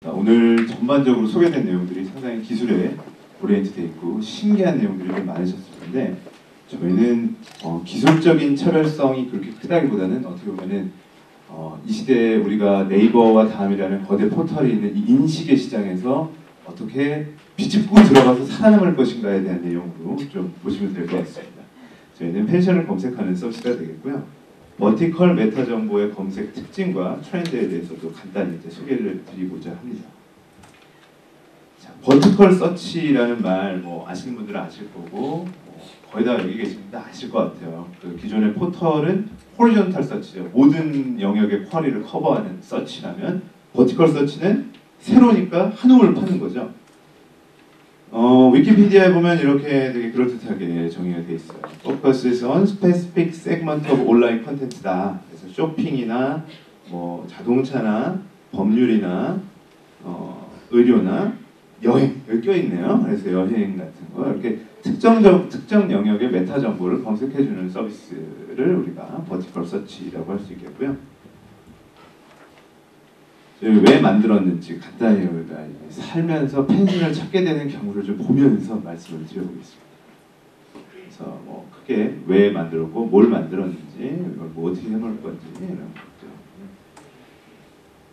오늘 전반적으로 소개된 내용들이 상당히 기술에 오리엔트되어 있고 신기한 내용들이 좀 많으셨을 텐데 저희는 기술적인 차별성이 그렇게 크다기보다는 어떻게 보면은 이 시대에 우리가 네이버와 다음이라는 거대 포털이 있는 이 인식의 시장에서 어떻게 비집고 들어가서 살아남을 것인가에 대한 내용으로 좀 보시면 될 것 같습니다. 저희는 펜션을 검색하는 서비스가 되겠고요. 버티컬 메타 정보의 검색 특징과 트렌드에 대해서도 간단히 이제 소개를 드리고자 합니다. 자, 버티컬 서치라는 말 아시는 분들은 아실 거고 거의 다 여기 계신 분들 아실 것 같아요. 그 기존의 포털은 호리존탈 서치죠. 모든 영역의 쿼리를 커버하는 서치라면 버티컬 서치는 세로니까 한움을 파는 거죠. 위키피디아에 보면 이렇게 되게 그럴듯하게 정의가 되어 있어요. Focuses on specific segment of online content다. 그래서 쇼핑이나 자동차나 법률이나 의료나 여행 여기 껴 있네요. 그래서 여행 같은 거 이렇게 특정 영역의 메타 정보를 검색해주는 서비스를 우리가 버티컬 서치라고 할 수 있겠고요. 왜 만들었는지 간단히 우리가 살면서 펜션을 찾게 되는 경우를 좀 보면서 말씀을 드려보겠습니다. 그래서 크게 왜 만들었고 뭘 만들었는지 이걸 어떻게 해볼 건지 이런 것들.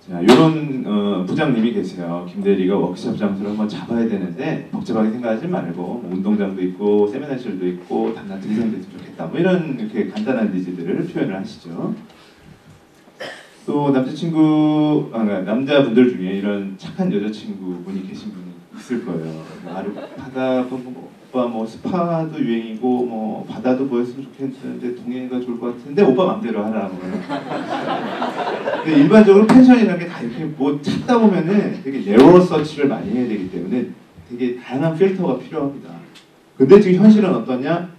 자, 이런 부장님이 계세요. 김대리가 워크숍 장소를 한번 잡아야 되는데 복잡하게 생각하지 말고 운동장도 있고 세미나실도 있고 단나 등산도 있으면 좋겠다. 이런 이렇게 간단한 니즈들을 표현을 하시죠. 또 남자분들 중에 이런 착한 여자친구분이 계신 분이 있을 거예요. 바다 오빠 스파도 유행이고 바다도 보였으면 좋겠는데 동해가 좋을 것 같은데 오빠 맘대로 하라. 근데 일반적으로 펜션이라는 게 다 이렇게 찾다 보면은 되게 네로 서치를 많이 해야 되기 때문에 되게 다양한 필터가 필요합니다. 근데 지금 현실은 어떠냐?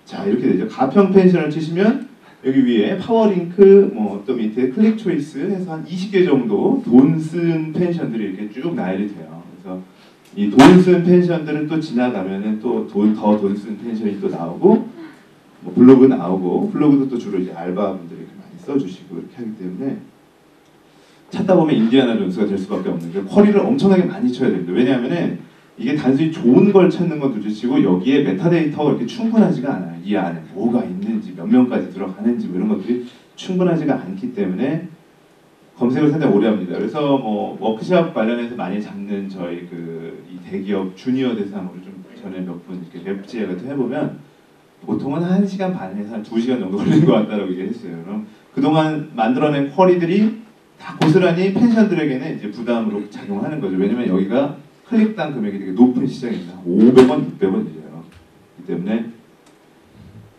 자, 이렇게 되죠. 가평 펜션을 치시면 여기 위에 파워링크, 또 밑에 클릭 초이스 해서 한 20개 정도 돈 쓴 펜션들이 이렇게 쭉 나열이 돼요. 그래서 이 돈 쓴 펜션들은 또 지나가면은 또 더 돈 쓴 펜션이 또 나오고, 블로그 나오고, 블로그도 또 주로 이제 알바분들이 이렇게 많이 써주시고 이렇게 하기 때문에 찾다 보면 인디아나 존스가 될 수밖에 없는 게 쿼리를 엄청나게 많이 쳐야 됩니다. 왜냐하면은 이게 단순히 좋은 걸 찾는 건 둘째치고 여기에 메타데이터가 이렇게 충분하지가 않아요. 이 안에 뭐가 있는지 몇 명까지 들어가는지 이런 것들이 충분하지가 않기 때문에 검색을 상당히 오래 합니다. 그래서 워크숍 관련해서 많이 잡는 저희 이 대기업 주니어 대상으로 좀 전에 몇 분 이렇게 웹지에 같은 해보면 보통은 1시간 반에서 한 2시간 정도 걸리는 것 같다라고 얘기했어요. 그럼 그동안 만들어낸 쿼리들이 다 고스란히 펜션들에게는 이제 부담으로 작용하는 거죠. 왜냐면 여기가 클릭당 금액이 되게 높은 시장입니다. 500원, 600원이에요. 그렇기 때문에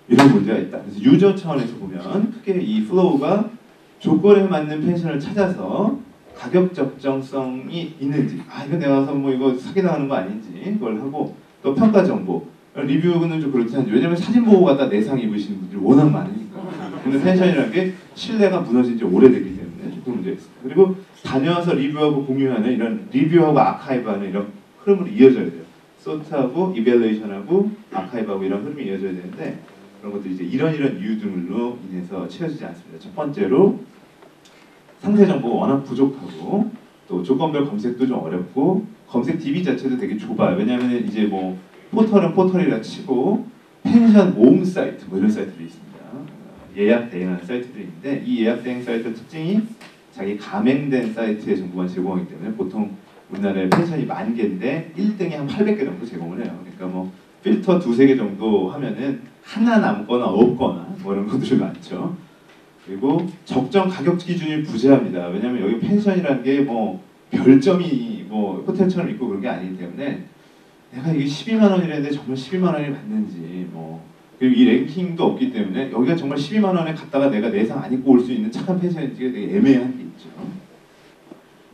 이런 문제가 있다. 그래서 유저 차원에서 보면 크게 이 플로우가 조건에 맞는 펜션을 찾아서 가격 적정성이 있는지, 이거 내가 가서 이거 사기당하는 거 아닌지 그걸 하고, 또 평가 정보, 리뷰는 좀 그렇지 않죠. 왜냐면 사진 보고 갖다 내상 입으시는 분들이 워낙 많으니까. 근데 펜션이라는 게 신뢰가 무너진 지 오래됐기 때문에 조금 문제가 있습니다. 그리고 다녀와서 리뷰하고 공유하는 이런 리뷰하고 아카이브하는 이런 흐름으로 이어져야 돼요. 소트하고 이밸루에이션하고 아카이브하고 이런 흐름이 이어져야 되는데 그런 것들이 이제 이런 이유들로 인해서 채워지지 않습니다. 첫 번째로 상세 정보가 워낙 부족하고 또 조건별 검색도 좀 어렵고 검색 DB 자체도 되게 좁아요. 왜냐하면 이제 포털은 포털이라 치고 펜션 모음 사이트 이런 사이트들이 있습니다. 예약 대행하는 사이트들이 있는데 이 예약 대행 사이트 특징이 자기 가맹된 사이트의 정보만 제공하기 때문에 보통 우리나라에 펜션이 10,000개인데 1등이 한 800개 정도 제공을 해요. 그러니까 필터 2-3개 정도 하면은 하나 남거나 없거나 이런 것들이 많죠. 그리고 적정 가격 기준이 부재합니다. 왜냐하면 여기 펜션이라는 게 별점이 호텔처럼 있고 그런 게 아니기 때문에 내가 이게 12만 원이라는데 정말 12만 원이 맞는지 그리고 이 랭킹도 없기 때문에 여기가 정말 12만 원에 갔다가 내가 내상 안 입고 올 수 있는 착한 펜션인지가 되게 애매한 게 있죠.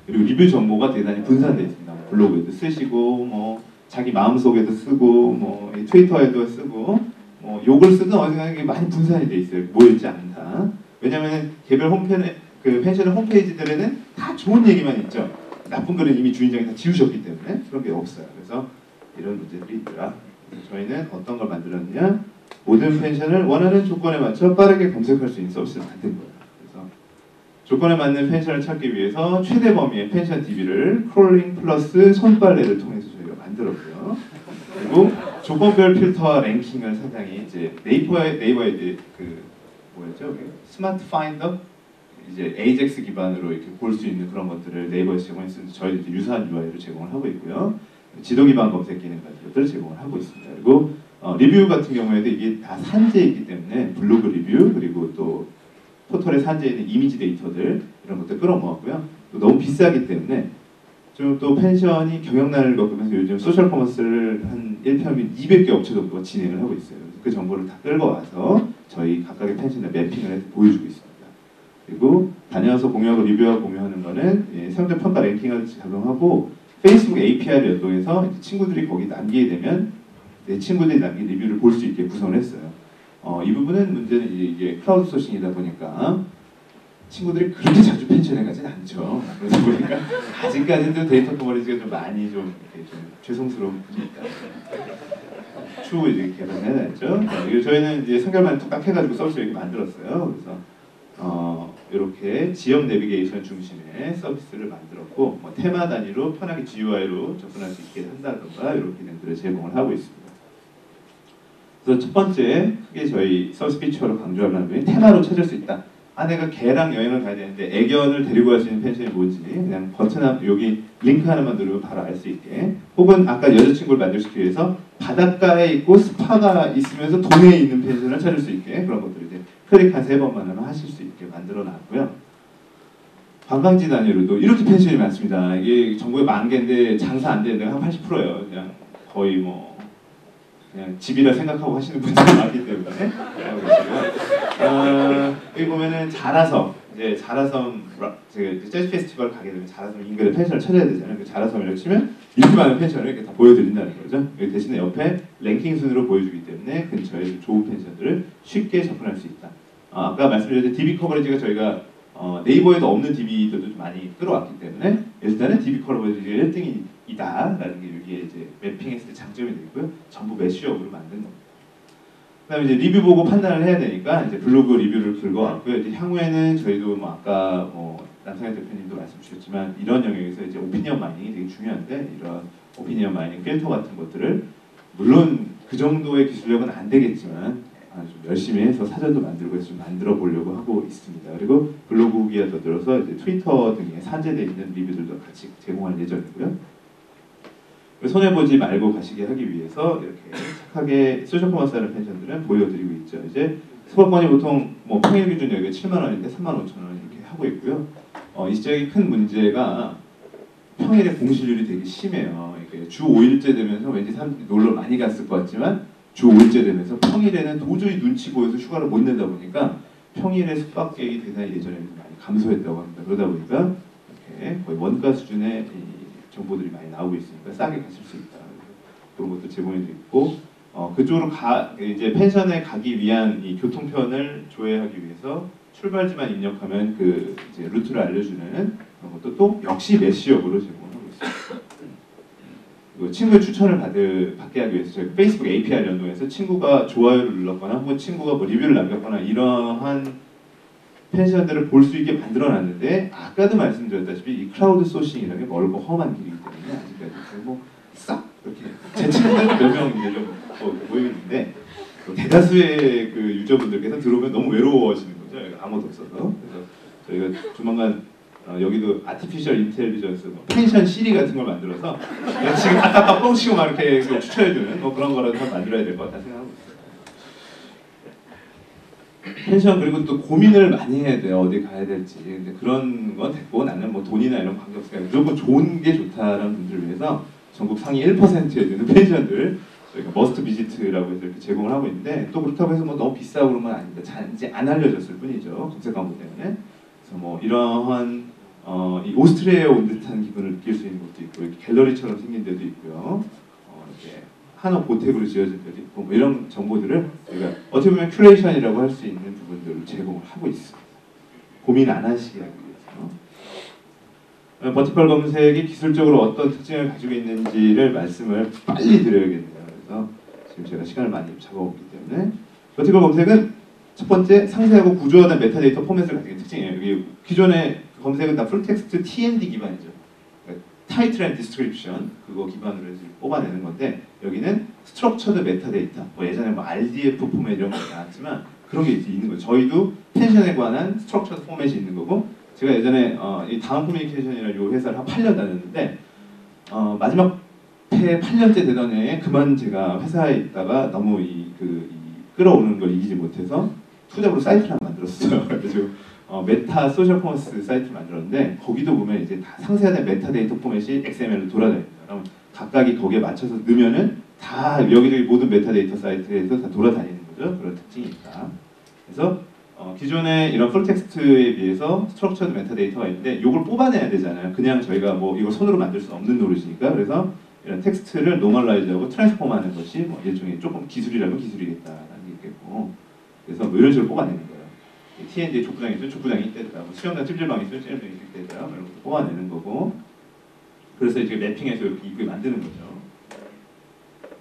그리고 리뷰 정보가 대단히 분산되어 있습니다. 블로그에도 쓰시고 자기 마음속에도 쓰고 트위터에도 쓰고 욕을 쓰든 어디가 많이 분산이 돼 있어요. 모여있지 않다. 왜냐하면 개별 펜션의 홈페이지들에는 다 좋은 얘기만 있죠. 나쁜 글은 이미 주인장이 다 지우셨기 때문에 그런 게 없어요. 그래서 이런 문제들이 있더라. 그래서 저희는 어떤 걸 만들었느냐, 모든 펜션을 원하는 조건에 맞춰 빠르게 검색할 수 있는 서비스를 만든 거예요. 그래서 조건에 맞는 펜션을 찾기 위해서 최대 범위의 펜션 DB를 크롤링 플러스 손빨래를 통해서 저희가 만들었고요. 그리고 조건별 필터와 랭킹을 상당히 이제 네이버에 이제 그 뭐였죠? 스마트 파인더 이제 AJAX 기반으로 이렇게 볼 수 있는 그런 것들을 네이버에서 제공했으면서 저희도 이제 유사한 UI를 제공을 하고 있고요. 지도 기반 검색 기능 같은 것들을 제공을 하고 있습니다. 그리고 리뷰 같은 경우에도 이게 다 산재에 있기 때문에 블로그 리뷰 그리고 또 포털에 산재에 있는 이미지 데이터들 이런 것들 끌어모았고요. 또 너무 비싸기 때문에 좀 또 펜션이 경영난을 겪으면서 요즘 소셜 커머스를 한 1평균 200개 업체 정도가 진행을 하고 있어요. 그 정보를 다 끌고 와서 저희 각각의 펜션에 매핑을 해서 보여주고 있습니다. 그리고 다녀와서 공유하고 리뷰하고 공유하는 거는 사용자 평가 랭킹을 작용하고 페이스북 API를 연동해서 친구들이 거기 남기게 되면 내 친구들이 남긴 리뷰를 볼 수 있게 구성을 했어요. 이 부분은 문제는 이게 클라우드 소싱이다 보니까 친구들이 그렇게 자주 펜션에 가진 않죠. 그러다 보니까 아직까지도 데이터 커버리지가 좀 많이 좀 죄송스러운 부분이 있다. 추후 이제 개선해야죠. 저희는 이제 성결만 뚝딱 해가지고 서비스 이렇게 만들었어요. 그래서 이렇게 지역 내비게이션 중심의 서비스를 만들었고 뭐 테마 단위로 편하게 GUI로 접근할 수 있게 한다던가 이런 기능들을 제공을 하고 있습니다. 그래서 첫 번째 크게 저희 서비스 피처로 강조하는 부분이 테마로 찾을 수 있다. 내가 개랑 여행을 가야 되는데 애견을 데리고 갈 수 있는 펜션이 뭔지 그냥 버튼 여기 링크 하나만 누르면 바로 알 수 있게, 혹은 아까 여자친구를 만들기 위해서 바닷가에 있고 스파가 있으면서 동해에 있는 펜션을 찾을 수 있게 그런 것들을 이제 클릭 한 3번만 하면 하실 수 있게 만들어 놨고요. 관광지 단위로도 이렇게 펜션이 많습니다. 이게 전국에 10,000개인데 장사 안 되는 데가 한 80%예요. 그냥 거의 뭐 그냥 집이라 생각하고 하시는 분들이 많기 때문에 여기 보면은 자라섬, 이제 자라섬 제가 재즈 페스티벌 가게 되면 자라섬 인근에 펜션을 찾아야 되잖아요. 그 자라섬이라고 치면 이렇게 많은 펜션을 이렇게 다 보여드린다는 거죠. 여기 대신에 옆에 랭킹 순으로 보여주기 때문에 근처에 좋은 펜션들을 쉽게 접근할 수 있다. 아까 말씀드렸듯이 DB 커버리지가 저희가 네이버에도 없는 DB들도 좀 많이 끌어왔기 때문에 일단은 DB 커버리지가 1등이다라는 게 여기에 이제 매핑했을 때 장점이 되고요. 전부 메쉬업으로 만든 겁니다. 그다음에 이제 리뷰 보고 판단을 해야 되니까 이제 블로그 리뷰를 긁어왔고요. 이제 향후에는 저희도 뭐 아까 남상현 대표님도 말씀 주셨지만 이런 영역에서 이제 오피니언 마이닝이 되게 중요한데, 이런 오피니언 마이닝 필터 같은 것들을 물론 그 정도의 기술력은 안 되겠지만 좀 열심히 해서 사전도 만들고 해서 좀 만들어 보려고 하고 있습니다. 그리고 블로그 후기가 더 들어서 이제 트위터 등에 산재되어 있는 리뷰들도 같이 제공할 예정이고요. 손해보지 말고 가시게 하기 위해서 이렇게 착하게 소셜 커머스 하는 펜션들은 보여드리고 있죠. 이제 수박권이 보통 뭐 평일 기준 여기가 70,000원인데 35,000원 이렇게 하고 있고요. 이 지역의 큰 문제가 평일에 공실률이 되게 심해요. 그러니까 주 5일째 되면서 왠지 사람들이 놀러 많이 갔을 것 같지만 주 5일째 되면서 평일에는 도저히 눈치 보여서 휴가를 못 내다 보니까 평일에 숙박객이 대단히 예전에 많이 감소했다고 합니다. 그러다 보니까 이렇게 거의 원가 수준의 정보들이 많이 나오고 있으니까 싸게 가실 수 있다. 그런 것도 제공이 되어 있고, 그쪽으로 이제 펜션에 가기 위한 이 교통편을 조회하기 위해서 출발지만 입력하면 그 이제 루트를 알려주는 그런 것도 또 역시 메쉬업으로 제공하고 있습니다. 그리고 친구의 추천을 받게 하기 위해서 저희 페이스북 API 연동해서 친구가 좋아요를 눌렀거나 혹은 친구가 뭐 리뷰를 남겼거나 이러한 펜션들을 볼 수 있게 만들어놨는데, 아까도 말씀드렸다시피 이 클라우드 소싱이라는 게 멀고 험한 길이기 때문에 아직까지 싹 이렇게 제 친구들 몇 명 이제 좀 모이는데 대다수의 그 유저분들께서 들어오면 너무 외로워하시는 거죠. 아무도 없어서. 그래서 저희가 조만간 여기도 아티피셜 인텔리전스 펜션 시리 같은 걸 만들어서 지금 아까 뻥치고 막 이렇게 추천해주는 그런 거라도 만들어야 될 것 같다 생각하고 있어요. 펜션 그리고 또 고민을 많이 해야 돼요. 어디 가야 될지. 근데 그런 건 됐고 나는 뭐 돈이나 이런 거 관계없으니까 무조건 좋은 게 좋다라는 분들을 위해서 전국 상위 1%에 드는 펜션들 저희가 머스트 비지트라고 해서 이렇게 제공을 하고 있는데, 또 그렇다고 해서 뭐 너무 비싸고 그런 건 아닙니다. 단지 안 알려졌을 뿐이죠. 검색 광고 때문에. 그래서 뭐 이러한 이 오스트리아에 온 듯한 기분을 느낄 수 있는 것도 있고, 이렇게 갤러리처럼 생긴 데도 있고요. 이렇게 한옥 고택으로 지어진 데도 있고, 뭐 이런 정보들을 저희가 어떻게 보면 큐레이션이라고 할 수 있는 부분들을 제공을 하고 있습니다. 고민 안 하시게 하기 위해서. 버티컬 검색이 기술적으로 어떤 특징을 가지고 있는지를 말씀을 빨리 드려야겠네요. 그래서 지금 제가 시간을 많이 잡아먹기 때문에 버티컬 검색은 첫 번째 상세하고 구조화된 메타데이터 포맷을 가진 특징이에요. 여기 기존의 검색은 다 풀텍스트 TND 기반이죠. 그러니까 타이틀 앤 디스크립션 그거 기반으로 해서 뽑아내는 건데 여기는 스트럭처드 메타데이터 뭐 예전에 뭐 RDF 포맷 이런 거 나왔지만 그런 게 있는 거죠. 저희도 펜션에 관한 스트럭처드 포맷이 있는 거고 제가 예전에 이 다음 커뮤니케이션이라는 요 회사를 한 8년 다녔는데 마지막 해 8년째 되던 해에 그만 제가 회사에 있다가 너무 이 끌어오는 걸 이기지 못해서 투잡으로 사이트를 하나 만들었어요. 그래서 메타 소셜 커머스 사이트를 만들었는데 거기도 보면 이제 다 상세한 메타데이터 포맷이 XML로 돌아다닙니다. 그럼 각각이 거기에 맞춰서 넣으면은 다 여기저기 모든 메타데이터 사이트에서 다 돌아다니는 거죠. 그런 특징이 있다. 그래서 기존의 이런 풀텍스트에 비해서 스트럭처드 메타데이터가 있는데 이걸 뽑아내야 되잖아요. 그냥 저희가 뭐 이걸 손으로 만들 수 없는 노릇이니까. 그래서 이런 텍스트를 노멀라이즈하고 트랜스폼하는 것이 뭐 일종의 조금 기술이라면 기술이겠다라는 게 있겠고 그래서 뭐 이런 식으로 뽑아내는 거예요. TND 족구장이 있으면 족구장이 이때더라, 뭐 수영장 찜질방이 있으면 찜질방이 이때더라, 뭐 이런 것도 뽑아내는 거고 그래서 이제 매핑해서 이렇게 이쁘게 만드는 거죠.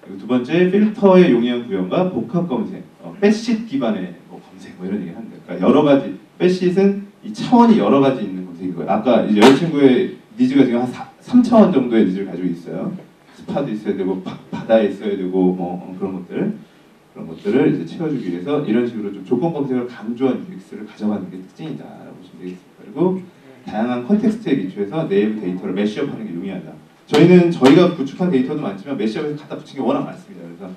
그리고 두 번째, 필터의 용이한 구현과 복합 검색, 배시트 기반의 뭐 검색 뭐 이런 얘기 하는데, 그러니까 여러 가지 배시트는 이 차원이 여러 가지 있는 검색이고요. 아까 이제 여자친구의 니즈가 지금 한 3차원 정도의 니즈를 가지고 있어요. 스파도 있어야 되고 바다에 있어야 되고 뭐 그런 것들을 이제 채워주기 위해서 이런 식으로 좀 조건 검색을 강조한 UX를 가져가는 게 특징이다라고 보시면 되겠습니다. 그리고 다양한 컨텍스트에 기초해서 내부 데이터를 매시업하는 게 용이하다. 저희가 구축한 데이터도 많지만 매시업에서 갖다 붙이는 게 워낙 많습니다. 그래서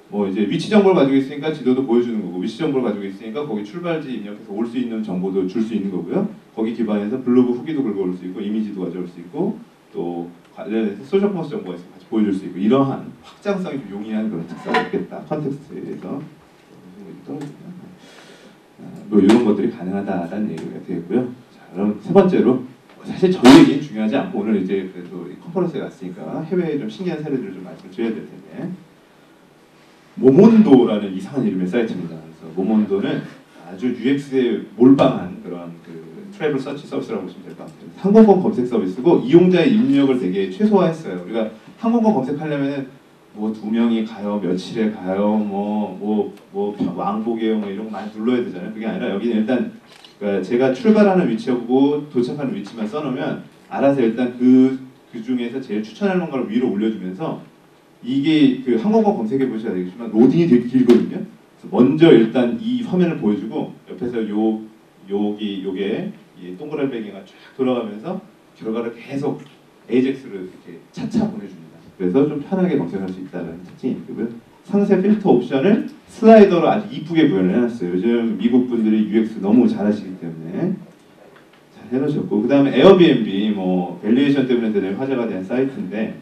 뭐 이제 위치 정보를 가지고 있으니까 지도도 보여주는 거고 위치 정보를 가지고 있으니까 거기 출발지 입력해서 올 수 있는 정보도 줄 수 있는 거고요. 거기 기반해서 블로그 후기도 긁어올 수 있고 이미지도 가져올 수 있고 또 관련해서 소셜 커머스 정보가 있으면 같이 보여줄 수 있고 이러한 확장성이 좀 용이한 그런 특성이 있겠다. 컨텍스트에서 뭐 이런 것들이 가능하다라는 얘기가 되고요. 자, 그럼 세 번째로 사실 저희에겐 중요하지 않고 오늘 이제 그래도 컨퍼런스에 갔으니까 해외에 좀 신기한 사례들을 좀 말씀을 드려야 될 텐데 모몬도라는 이상한 이름의 사이트입니다. 그래서 모몬도는 아주 UX에 몰빵한 그런 트래블 서치 서비스라고 보시면 될 것 같아요. 항공권 검색 서비스고 이용자의 입력을 되게 최소화했어요. 우리가 항공권 검색하려면 뭐 2명이 가요, 며칠에 가요, 뭐 왕복이에요, 뭐 이런 거 많이 눌러야 되잖아요. 그게 아니라 여기는 일단 그러니까 제가 출발하는 위치하고 도착하는 위치만 써놓으면 알아서 일단 그 중에서 제일 추천하는 걸 위로 올려주면서 이게 그 항공권 검색해 보셔야 되겠지만 로딩이 되게 길거든요. 그래서 먼저 일단 이 화면을 보여주고 옆에서 요게 이 동그라미가 쫙 돌아가면서 결과를 계속 AJAX로 이렇게 차차 보내줍니다. 그래서 좀 편하게 검색할 수 있다는 특징이 있고요. 상세 필터 옵션을 슬라이더로 아주 이쁘게 구현을 해놨어요. 요즘 미국 분들이 UX 너무 잘하시기 때문에 잘 해놓으셨고 그 다음에 에어비앤비 뭐 밸류에이션 때문에 대단히 화제가 된 사이트인데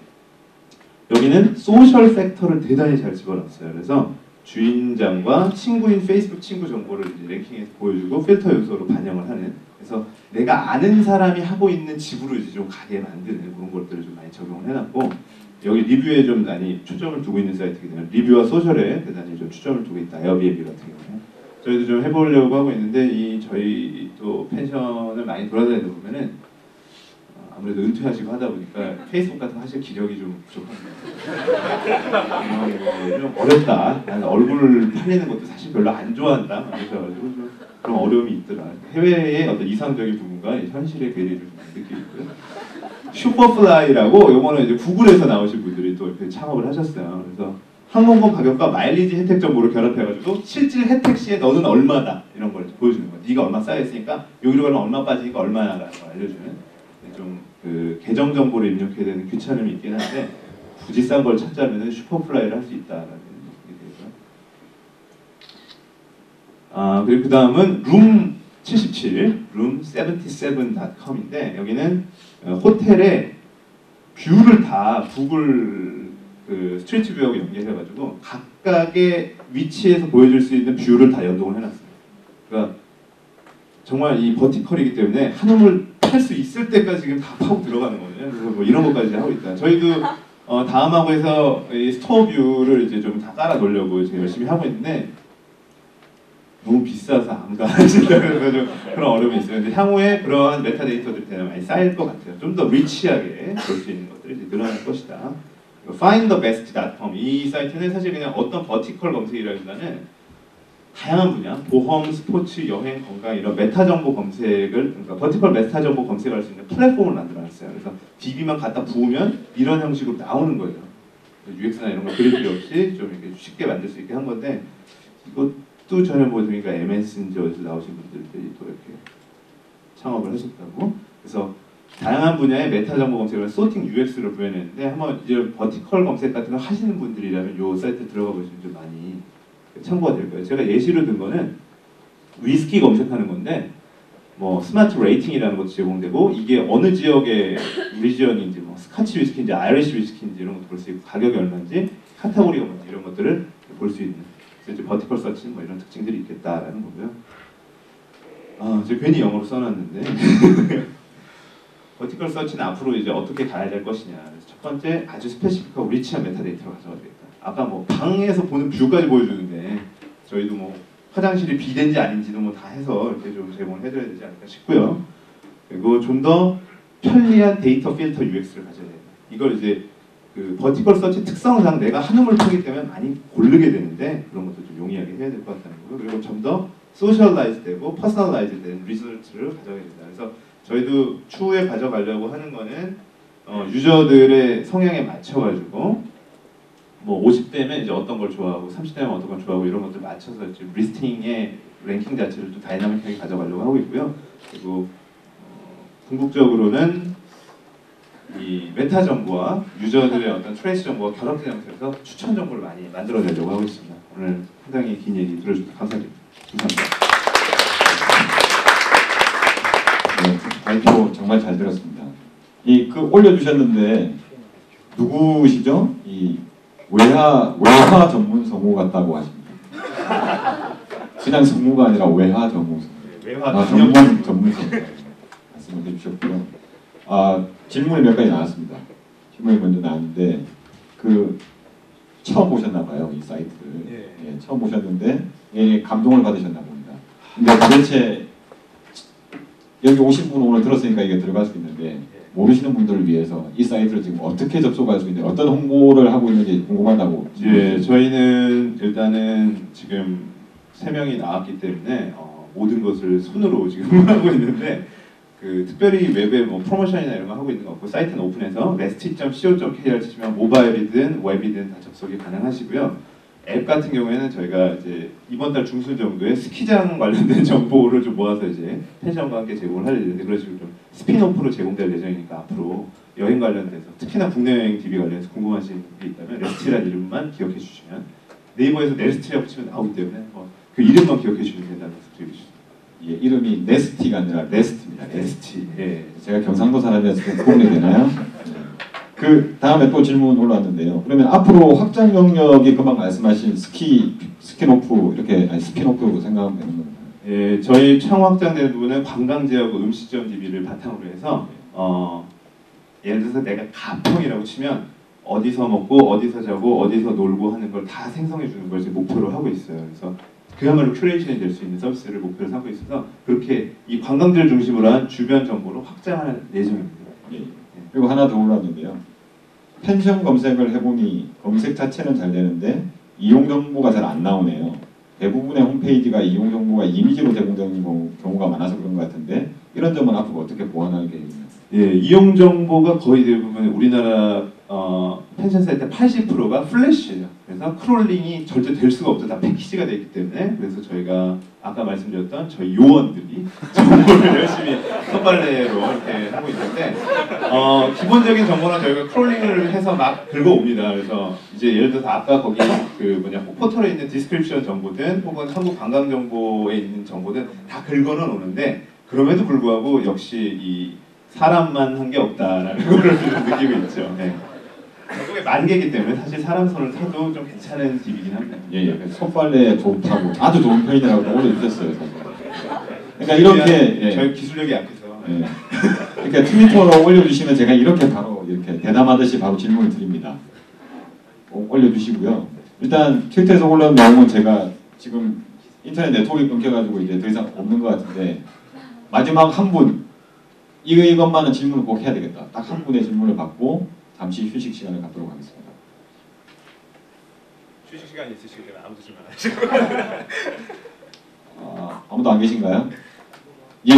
여기는 소셜 팩터를 대단히 잘 집어넣었어요. 그래서 주인장과 친구인 페이스북 친구 정보를 이제 랭킹해서 보여주고 필터 요소로 반영을 하는 그래서 내가 아는 사람이 하고 있는 집으로 이제 좀 가게 만드는 그런 것들을 좀 많이 적용을 해놨고 여기 리뷰에 좀 많이 초점을 두고 있는 사이트이기 때문에 리뷰와 소셜에 대단히 좀 초점을 두고 있다. 에어비앤비 같은 경우는 저희도 좀 해보려고 하고 있는데 저희 또 펜션을 많이 돌아다니다 보면은 아무래도 은퇴하시고 하다 보니까 페이스북 같은 거 하실 기력이 좀 부족합니다. 좀 어렵다. 나는 얼굴 팔리는 것도 사실 별로 안 좋아한다. 그래가지고 좀 그런 어려움이 있더라. 해외의 어떤 이상적인 부분과 현실의 괴리를 좀 느끼고 있고요. 슈퍼플라이라고 요거는 이제 구글에서 나오신 분들이 또 이렇게 창업을 하셨어요. 그래서 항공권 가격과 마일리지 혜택 정보를 결합해가지고 실질 혜택 시에 너는 얼마다 이런 걸 보여주는 거예요. 네가 얼마 쌓여있으니까 여기로 가면 얼마 빠지니까 얼마라는 걸 알려주는 좀 그 계정 정보를 입력해야 되는 귀찮음이 있긴 한데 굳이 싼 걸 찾자면 슈퍼플라이를 할 수 있다라는 얘기 되고요. 그리고 그 다음은 룸 77, room77.com인데 여기는 호텔의 뷰를 다 구글 그 스트리트 뷰하고 연결해가지고 각각의 위치에서 보여줄 수 있는 뷰를 다 연동을 해놨습니다. 그러니까 정말 이 버티컬이기 때문에 한우물 팔 수 있을 때까지 지금 다 파고 들어가는 거예요. 그래서 뭐 이런 것까지 하고 있다. 저희도 다음하고 해서 이 스토어 뷰를 이제 좀 다 깔아 놓으려고 지금 열심히 하고 있는데 너무 비싸서 아무도 안 하신다는 좀 그런 어려움이 있어요. 근데 향후에 그러한 메타데이터들이 대단히 많이 쌓일 것 같아요. 좀 더 리치하게 볼 수 있는 것들이 이제 늘어날 것이다. findthebest.com 이 사이트는 사실 그냥 어떤 버티컬 검색이라기보다는 다양한 분야, 보험, 스포츠, 여행, 건강 이런 메타 정보 검색을 그러니까 버티컬 메타 정보 검색할 수 있는 플랫폼을 만들어놨어요. 그래서 DB만 갖다 부으면 이런 형식으로 나오는 거예요. UX나 이런 거 그릴 필요 없이 좀 이렇게 쉽게 만들 수 있게 한 건데 이것도 전에 보니까 MSN지에서 나오신 분들이 또 이렇게 창업을 하셨다고. 그래서 다양한 분야의 메타 정보 검색을 소팅 UX를 구현했는데 한번 이제 버티컬 검색 같은 거 하시는 분들이라면 이 사이트 들어가 보시면 좀 많이 참고가 될 거예요. 제가 예시로 든 거는 위스키 검색하는 건데 뭐 스마트 레이팅이라는 것도 제공되고 이게 어느 지역의 리지언인지 뭐 스카치 위스키인지 아이리시 위스키인지 이런 것도 볼 수 있고 가격이 얼마인지 카테고리가 뭔지 이런 것들을 볼 수 있는 그래서 이제 버티컬 서치 뭐 이런 특징들이 있겠다라는 거고요. 아, 제가 괜히 영어로 써놨는데 버티컬 서치는 앞으로 이제 어떻게 가야 될 것이냐. 그래서 첫 번째 아주 스페시픽하고 리치한 메타데이터를 가져가야 되겠다. 아까 뭐 방에서 보는 뷰까지 보여주는데 저희도 뭐 화장실이 비덴지 아닌지도 뭐 다 해서 이렇게 좀 제공을 해드려야 되지 않을까 싶고요. 그리고 좀 더 편리한 데이터 필터 UX를 가져야 됩니다. 이걸 이제 그 버티컬 서치 특성상 내가 한우물 파기 때문에 많이 고르게 되는데 그런 것도 좀 용이하게 해야 될 것 같다는 거고요. 그리고 좀 더 소셜라이즈 되고 퍼스널라이즈 된 리설트를 가져가야 된다. 그래서 저희도 추후에 가져가려고 하는 거는 유저들의 성향에 맞춰가지고 뭐 50대면 이제 어떤 걸 좋아하고 30대면 어떤 걸 좋아하고 이런 것들 맞춰서 지금 리스팅의 랭킹 자체를 좀 다이나믹하게 가져가려고 하고 있고요. 그리고 궁극적으로는 이 메타 정보와 유저들의 어떤 트레이스 정보가 결합된 상태에서 추천 정보를 많이 만들어내려고 하고 있습니다. 오늘 상당히 긴 얘기 들어주셔서 감사드립니다. 감사합니다. 네, 발표 정말 잘 들었습니다. 그 올려주셨는데 누구시죠? 이 외화 전문 성우 같다고 하십니다. 그냥 성우가 아니라 외화 전문 성우. 외화 전문 성우 말씀을 해주셨고요. 질문이 몇 가지 나왔습니다. 질문이 먼저 나왔는데 처음 보셨나봐요 이 사이트를. 예, 처음 보셨는데 감동을 받으셨나 봅니다. 근데 도대체 여기 오신 분 오늘 들었으니까 이게 들어갈 수 있는데 모르시는 분들을 위해서 이 사이트를 지금 어떻게 접속할 수 있는지 어떤 홍보를 하고 있는지 궁금하다고. 예, 저희는 일단은 지금 3명이 나왔기 때문에 모든 것을 손으로 지금 하고 있는데 특별히 웹에 뭐 프로모션이나 이런 거 하고 있는 거 없고 사이트는 오픈해서 rest.co.kr 치시면 모바일이든 웹이든 다 접속이 가능하시고요. 앱 같은 경우에는 저희가 이제 이번 달 중순 정도에 스키장 관련된 정보를 좀 모아서 이제 펜션과 함께 제공을 할 예정인데 그런 식으로 좀 스피노프로 제공될 예정이니까 앞으로 여행 관련돼서 특히나 국내 여행 DB 관련해서 궁금하신 게 있다면 레스트라는 이름만 기억해 주시면 네이버에서 네스트라고 치면 나오기 때문에 그 이름만 기억해 주시면 된다는 말씀 드리고 싶습니다. 예, 이름이 네스티가 아니라 레스트입니다. 네스티. 예. 제가 경상도 사람이라서 좀 구분이 되나요? 그 다음에 또 질문 올라왔는데요. 그러면 앞으로 확장 영역이 금방 말씀하신 스피노프 이렇게 스피노프 생각하면 되는 건가요? 예, 저희 창 확장되는 부분은 관광지하고 음식점 DB를 바탕으로 해서 예를 들어서 내가 가평이라고 치면 어디서 먹고 어디서 자고 어디서 놀고 하는 걸 다 생성해 주는 걸 지금 목표로 하고 있어요. 그래서 그야말로 큐레이션이 될 수 있는 서비스를 목표로 삼고 있어서 그렇게 이 관광지를 중심으로 한 주변 정보로 확장할 예정입니다. 예. 그리고 하나 더 올라왔는데요. 펜션 검색을 해보니 검색 자체는 잘 되는데 이용 정보가 잘 안 나오네요. 대부분의 홈페이지가 이용 정보가 이미지로 제공되는 경우가 많아서 그런 것 같은데 이런 점은 앞으로 어떻게 보완할 계획이나요? 예, 이용 정보가 거의 대부분 우리나라 펜션 사이트 80%가 플래시예요. 그래서 크롤링이 절대 될 수가 없죠. 다 패키지가 되어 있기 때문에. 그래서 저희가 아까 말씀드렸던 저희 요원들이 정보를 열심히 손빨래로 이렇게 하고 있는데 기본적인 정보는 저희가 크롤링을 해서 막 긁어옵니다. 그래서 이제 예를 들어서 아까 거기 포털에 있는 디스크립션 정보든 혹은 한국 관광 정보에 있는 정보든 다 긁어는 오는데 그럼에도 불구하고 역시 이 사람만 한 게 없다라는 걸 느끼고 있죠. 네. 그게 만개이기 때문에 사실 사람 손을 타도 좀 괜찮은 DB이긴 합니다. 예, 손빨래 좋다고 아주 좋은 편이라고 올려주셨어요. 사실. 그러니까 이렇게 저희 기술력이 약해서. 예. 그러니까 트위터로 올려주시면 제가 이렇게 바로 이렇게 대담하듯이 바로 질문을 드립니다. 올려주시고요. 일단 트위터에서 올라온 내용은 제가 지금 인터넷 네트워크가 끊겨가지고 이제 더 이상 없는 것 같은데 마지막 한 분 이것만은 질문을 꼭 해야 되겠다. 딱 한 분의 질문을 받고 잠시 휴식 시간을 갖도록 하겠습니다. 휴식 시간이 있으시기 때문에 아무도 질문 안 하시고 아무도 안 계신가요? 예.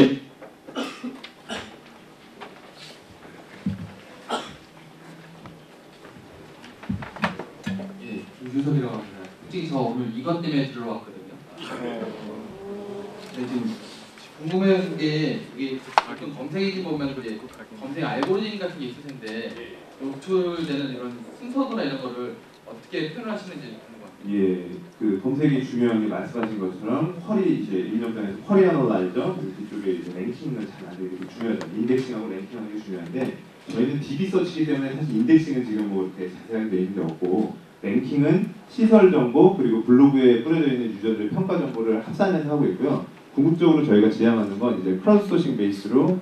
예, 김규석이라고 합니다. 솔직히 저 오늘 이것 때문에 들어왔거든요. 근데 지금 궁금한 게 이게 가끔 검색해 보면 이제 검색 알고리즘 같은 게 있을 텐데 노출되는 이런 순서도나 이런 거를 어떻게 표현하시는지 궁금합니다. 예, 그 검색이 중요한 게 말씀하신 것처럼 쿼리 이제 입력단에서 쿼리 애널라이저 그쪽에 이제 랭킹을 잘 하는 게 중요하죠. 인덱싱하고 랭킹하는 게 중요한데 저희는 DB 서치이기 때문에 사실 인덱싱은 지금 뭐 이렇게 자세하게 되어 있는 게 없고 랭킹은 시설 정보 그리고 블로그에 뿌려져 있는 유저들의 평가 정보를 합산해서 하고 있고요. 궁극적으로 저희가 지향하는 건 이제 크라우드 소싱 베이스로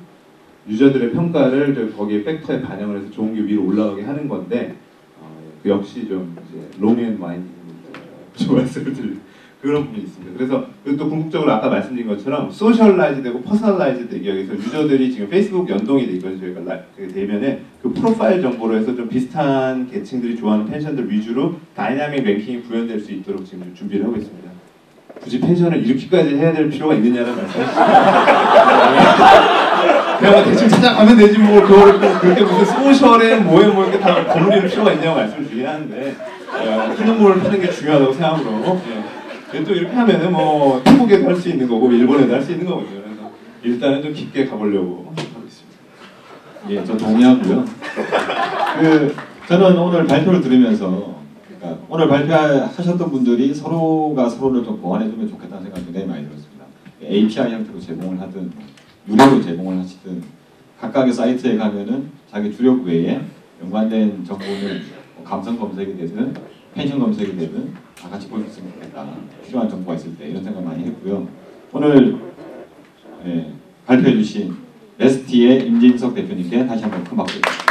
유저들의 평가를 거기에 팩터에 반영을 해서 좋은 게 위로 올라가게 하는 건데 그 역시 좀 이제 롱앤 마인드 좀 말씀을 드릴 그런 부분이 있습니다. 그래서 또 궁극적으로 아까 말씀드린 것처럼 소셜라이즈되고 퍼스널라이즈 되기 위해서 유저들이 지금 페이스북 연동이 되거든요. 저희가 되면은 그 프로파일 정보로 해서 좀 비슷한 계층들이 좋아하는 펜션들 위주로 다이나믹 랭킹이 구현될 수 있도록 지금 준비를 하고 있습니다. 굳이 펜션을 이렇게까지 해야 될 필요가 있느냐는 말씀이시죠. 그냥 대충 찾아가면 되지 뭐 그걸 그렇게 무슨 소셜에 뭐에 뭐 이렇게 다 버무릴 필요가 있냐고 말씀을 드리긴 하는데 피눈물을 타는 게 중요하다고 생각으로 또 이렇게 하면은 뭐 태국에도 할 수 있는 거고 일본에도 할 수 있는 거거든요. 그래서 일단은 좀 깊게 가보려고 하고 있습니다. 예, 저 동의하고요. 저는 오늘 발표를 들으면서 그러니까 오늘 발표하셨던 분들이 서로가 서로를 좀 보완해주면 좋겠다는 생각이 굉장히 많이 들었습니다. API 형태로 제공을 하든 무료로 제공을 하시든 각각의 사이트에 가면은 자기 주력 외에 연관된 정보는 뭐 감성 검색이 되든 펜션 검색이 되든 다 같이 볼 수 있으면 좋겠다. 필요한 정보가 있을 때 이런 생각 많이 했고요. 오늘 발표해 주신 레스티의 임진석 대표님께 다시 한번 큰 박수 드립니다.